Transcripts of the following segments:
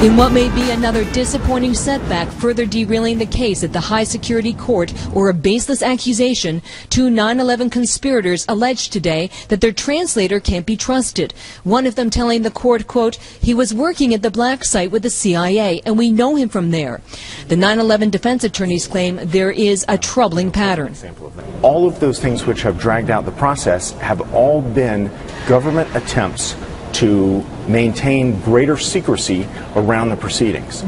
In what may be another disappointing setback, further derailing the case at the high security court or a baseless accusation, two 9/11 conspirators alleged today that their translator can't be trusted. One of them telling the court, quote, "He was working at the black site with the CIA and we know him from there." The 9/11 defense attorneys claim there is a troubling pattern. All of those things which have dragged out the process have all been government attempts to maintain greater secrecy around the proceedings.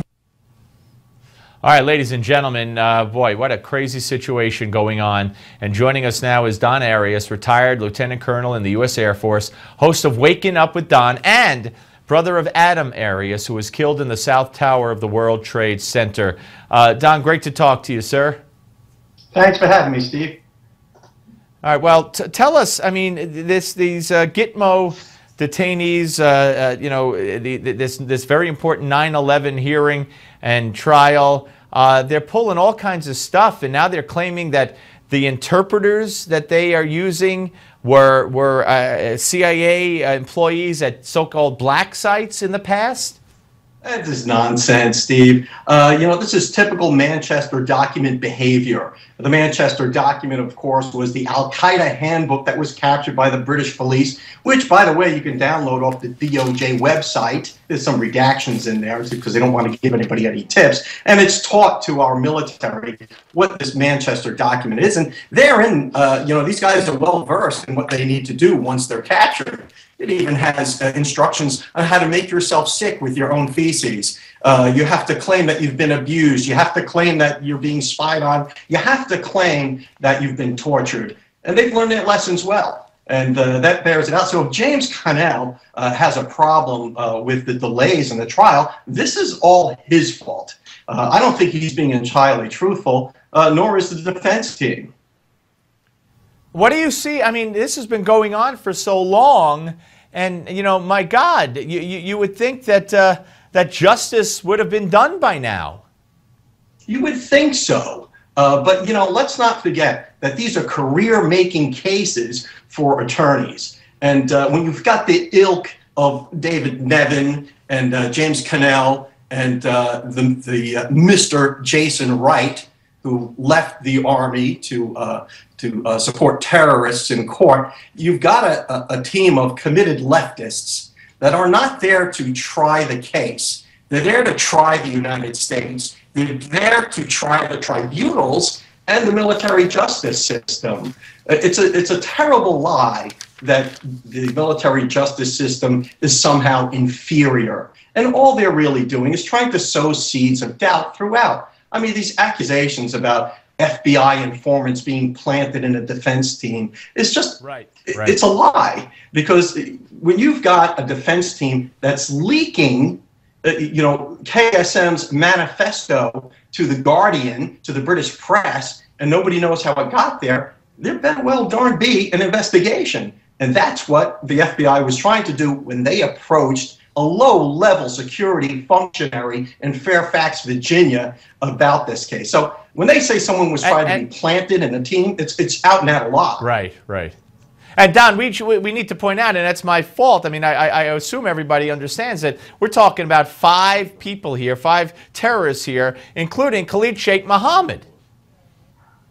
All right, ladies and gentlemen, boy, what a crazy situation going on. And joining us now is Adam Arias, retired Lieutenant Colonel in the U.S. Air Force, host of Waking Up with Don, and brother of Adam Arias, who was killed in the South Tower of the World Trade Center. Don, great to talk to you, sir. Thanks for having me, Steve. All right, well, tell us, I mean, these GITMO detainees, you know, this very important 9/11 hearing and trial, they're pulling all kinds of stuff, and now they're claiming that the interpreters that they are using were CIA employees at so-called black sites in the past? That is nonsense, Steve. You know, this is typical Manchester document behavior. The Manchester document, of course, was the Al-Qaeda handbook that was captured by the British police, which, by the way, you can download off the DOJ website. There's some redactions in there because they don't want to give anybody any tips. And it's taught to our military what this Manchester document is. And therein, you know, these guys are well-versed in what they need to do once they're captured. It even has instructions on how to make yourself sick with your own feces. You have to claim that you've been abused. You have to claim that you're being spied on. You have to claim that you've been tortured. And they've learned their lessons well. And that bears it out. So if James Connell has a problem with the delays in the trial, this is all his fault. I don't think he's being entirely truthful, nor is the defense team. What do you see? I mean, this has been going on for so long, and, you know, my God, you would think that, that justice would have been done by now. You would think so. But, you know, let's not forget that these are career-making cases for attorneys. And when you've got the ilk of David Nevin and James Connell and the Mr. Jason Wright, who left the Army to support terrorists in court, you've got a team of committed leftists that are not there to try the case. They're there to try the United States. They're there to try the tribunals and the military justice system. It's a terrible lie that the military justice system is somehow inferior. And all they're really doing is trying to sow seeds of doubt throughout. I mean, these accusations about FBI informants being planted in a defense team is just, it's a lie. Because when you've got a defense team that's leaking, you know, KSM's manifesto to the Guardian, to the British press, and nobody knows how it got there, there better well darn be an investigation. And that's what the FBI was trying to do when they approached a low-level security functionary in Fairfax, Virginia, about this case. So when they say someone was trying to be planted in a team, it's out and out a lot. Right, right. And Don, we need to point out, and that's my fault. I mean, I assume everybody understands that we're talking about 5 people here, 5 terrorists here, including Khalid Sheikh Mohammed.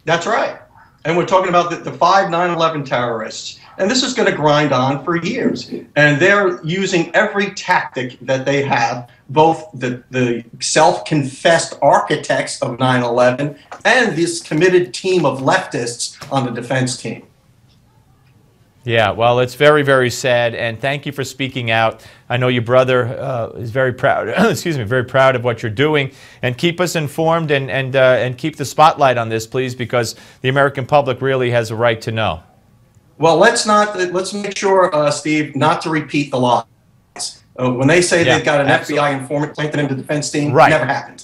That's right. And we're talking about the 5 9/11 terrorists. And this is going to grind on for years. And they're using every tactic that they have, both the self-confessed architects of 9/11 and this committed team of leftists on the defense team. Yeah, well, it's very, very sad, and thank you for speaking out. I know your brother is very proud, excuse me, very proud of what you're doing, and keep us informed and keep the spotlight on this, please, because the American public really has a right to know. Well, let's make sure, Steve, not to repeat the lies. When they say they've got an FBI informant planted in the defense team, it never happened.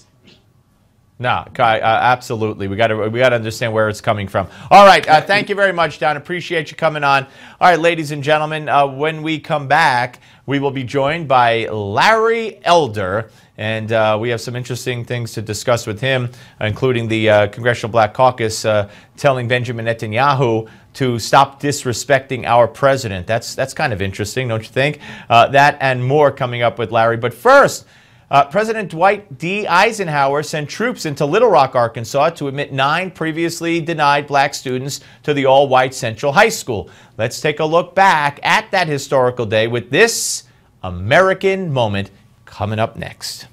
No, absolutely. We got to understand where it's coming from. All right, thank you very much, Don. Appreciate you coming on. All right, ladies and gentlemen, when we come back, we will be joined by Larry Elder, and we have some interesting things to discuss with him, including the Congressional Black Caucus telling Benjamin Netanyahu to stop disrespecting our president. That's kind of interesting, don't you think? That and more coming up with Larry. But first, President Dwight D. Eisenhower sent troops into Little Rock, Arkansas to admit 9 previously denied black students to the all-white Central High School. Let's take a look back at that historical day with this American moment coming up next.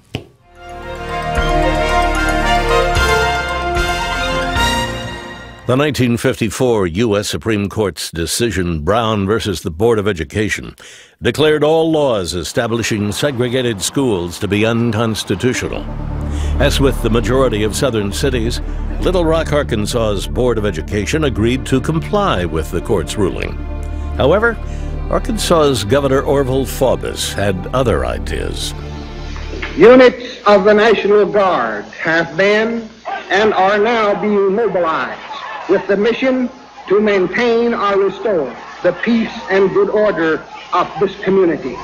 The 1954 U.S. Supreme Court's decision, Brown versus the Board of Education, declared all laws establishing segregated schools to be unconstitutional. As with the majority of southern cities, Little Rock, Arkansas's Board of Education agreed to comply with the court's ruling. However, Arkansas's Governor Orville Faubus had other ideas. Units of the National Guard have been and are now being mobilized with the mission to maintain or restore the peace and good order of this community.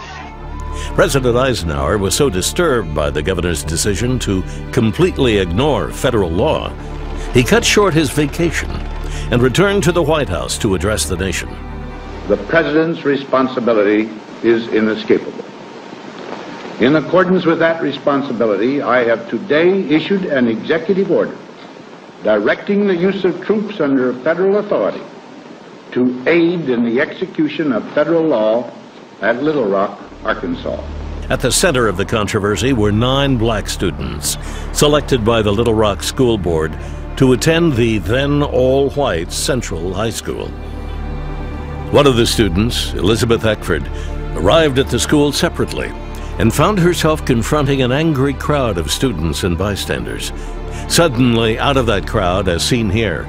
President Eisenhower was so disturbed by the governor's decision to completely ignore federal law, he cut short his vacation and returned to the White House to address the nation. The president's responsibility is inescapable. In accordance with that responsibility, I have today issued an executive order directing the use of troops under federal authority to aid in the execution of federal law at Little Rock, Arkansas. At the center of the controversy were 9 black students selected by the Little Rock School Board to attend the then all-white Central High School. One of the students, Elizabeth Eckford, arrived at the school separately and found herself confronting an angry crowd of students and bystanders. Suddenly, out of that crowd, as seen here,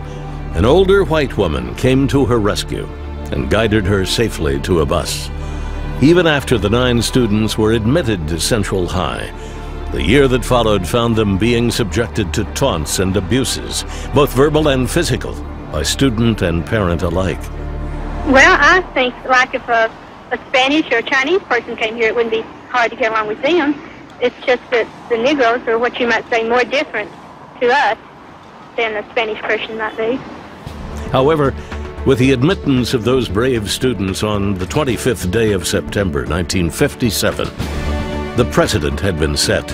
an older white woman came to her rescue and guided her safely to a bus. Even after the 9 students were admitted to Central High, the year that followed found them being subjected to taunts and abuses, both verbal and physical, by student and parent alike. Well, I think like if a Spanish or a Chinese person came here, it wouldn't be hard to get along with them. It's just that the Negroes are what you might say more different to us than a Spanish person might be. However, with the admittance of those brave students on the 25th day of September 1957, the precedent had been set,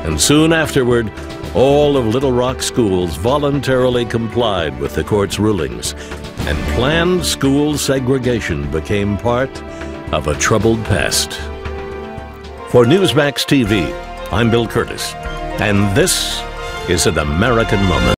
and soon afterward, all of Little Rock schools voluntarily complied with the court's rulings, and planned school segregation became part of a troubled past. For Newsmax TV, I'm Bill Curtis, and this is an American moment.